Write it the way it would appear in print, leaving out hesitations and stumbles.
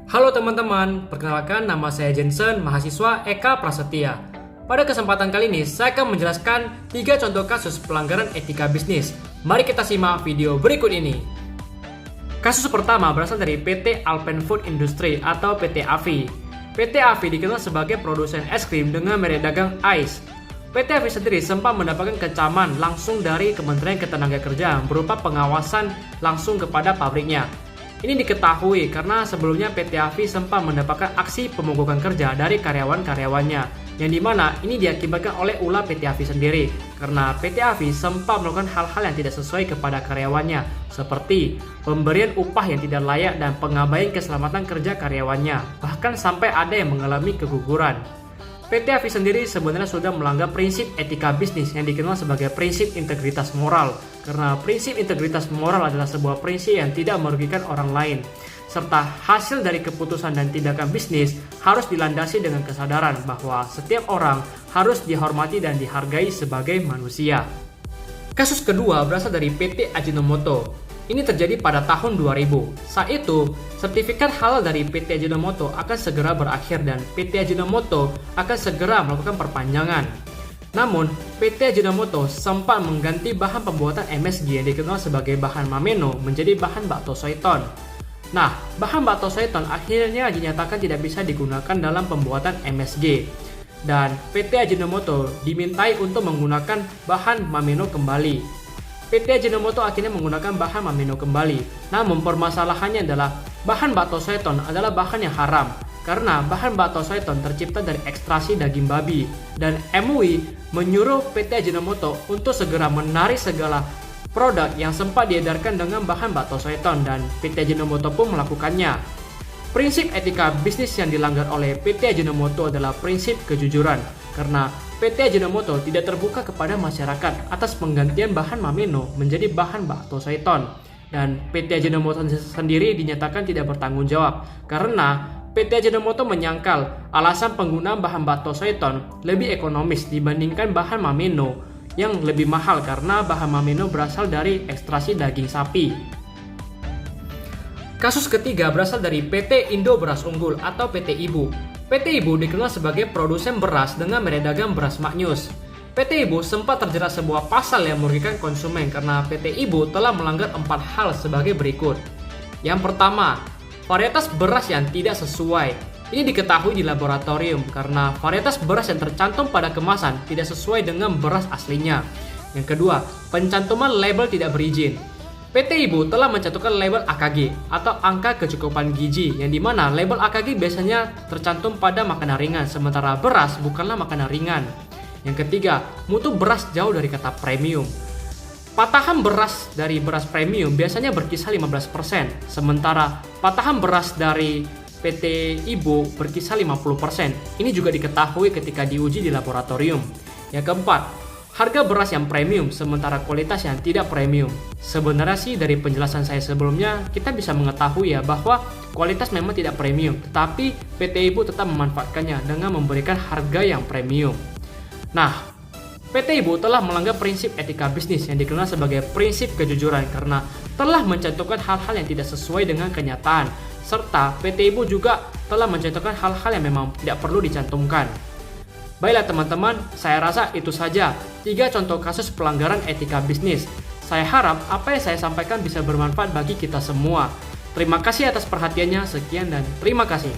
Halo teman-teman, perkenalkan nama saya Jensen, mahasiswa Eka Prasetya. Pada kesempatan kali ini, saya akan menjelaskan 3 contoh kasus pelanggaran etika bisnis. Mari kita simak video berikut ini. Kasus pertama berasal dari PT Alpen Food Industry atau PT AFI. PT AFI dikenal sebagai produsen es krim dengan merek dagang Ice. PT AFI sendiri sempat mendapatkan kecaman langsung dari Kementerian Ketenagakerjaan berupa pengawasan langsung kepada pabriknya. Ini diketahui karena sebelumnya PT AFI sempat mendapatkan aksi pemogokan kerja dari karyawan-karyawannya, yang dimana ini diakibatkan oleh ulah PT AFI sendiri, karena PT AFI sempat melakukan hal-hal yang tidak sesuai kepada karyawannya, seperti pemberian upah yang tidak layak dan pengabaian keselamatan kerja karyawannya, bahkan sampai ada yang mengalami keguguran. PT AFI sendiri sebenarnya sudah melanggar prinsip etika bisnis yang dikenal sebagai prinsip integritas moral, karena prinsip integritas moral adalah sebuah prinsip yang tidak merugikan orang lain, serta hasil dari keputusan dan tindakan bisnis harus dilandasi dengan kesadaran bahwa setiap orang harus dihormati dan dihargai sebagai manusia. Kasus kedua berasal dari PT Ajinomoto. Ini terjadi pada tahun 2000. Saat itu, sertifikat halal dari PT Ajinomoto akan segera berakhir dan PT Ajinomoto akan segera melakukan perpanjangan. Namun, PT Ajinomoto sempat mengganti bahan pembuatan MSG yang dikenal sebagai bahan mameno menjadi bahan baktosoiton. Nah, bahan baktosoiton akhirnya dinyatakan tidak bisa digunakan dalam pembuatan MSG. Dan PT Ajinomoto dimintai untuk menggunakan bahan mameno kembali. PT Ajinomoto akhirnya menggunakan bahan mameno kembali. Namun permasalahannya adalah bahan baktosoiton adalah bahan yang haram karena bahan baktosoiton tercipta dari ekstraksi daging babi, dan MUI menyuruh PT Ajinomoto untuk segera menarik segala produk yang sempat diedarkan dengan bahan baktosoiton, dan PT Ajinomoto pun melakukannya. Prinsip etika bisnis yang dilanggar oleh PT Ajinomoto adalah prinsip kejujuran, karena PT Ajinomoto tidak terbuka kepada masyarakat atas penggantian bahan mameno menjadi bahan baktosoiton, dan PT Ajinomoto sendiri dinyatakan tidak bertanggung jawab karena PT Ajinomoto menyangkal alasan penggunaan bahan baktosoiton lebih ekonomis dibandingkan bahan mameno yang lebih mahal karena bahan mameno berasal dari ekstraksi daging sapi. Kasus ketiga berasal dari PT Indo Beras Unggul atau PT IBU. PT IBU dikenal sebagai produsen beras dengan merek dagang Beras Maknyus. PT IBU sempat terjerat sebuah pasal yang merugikan konsumen karena PT IBU telah melanggar 4 hal sebagai berikut. Yang pertama, varietas beras yang tidak sesuai. Ini diketahui di laboratorium karena varietas beras yang tercantum pada kemasan tidak sesuai dengan beras aslinya. Yang kedua, pencantuman label tidak berizin. PT IBU telah mencantumkan label AKG atau angka kecukupan gizi, yang dimana label AKG biasanya tercantum pada makanan ringan, sementara beras bukanlah makanan ringan. Yang ketiga, mutu beras jauh dari kata premium. Patahan beras dari beras premium biasanya berkisar 15%, sementara patahan beras dari PT IBU berkisar 50%. Ini juga diketahui ketika diuji di laboratorium. Yang keempat, harga beras yang premium sementara kualitas yang tidak premium. Sebenarnya sih dari penjelasan saya sebelumnya kita bisa mengetahui ya bahwa kualitas memang tidak premium, tetapi PT IBU tetap memanfaatkannya dengan memberikan harga yang premium. Nah, PT IBU telah melanggar prinsip etika bisnis yang dikenal sebagai prinsip kejujuran karena telah mencantumkan hal-hal yang tidak sesuai dengan kenyataan, serta PT IBU juga telah mencantumkan hal-hal yang memang tidak perlu dicantumkan. Baiklah teman-teman, saya rasa itu saja 3 contoh kasus pelanggaran etika bisnis. Saya harap apa yang saya sampaikan bisa bermanfaat bagi kita semua. Terima kasih atas perhatiannya, sekian dan terima kasih.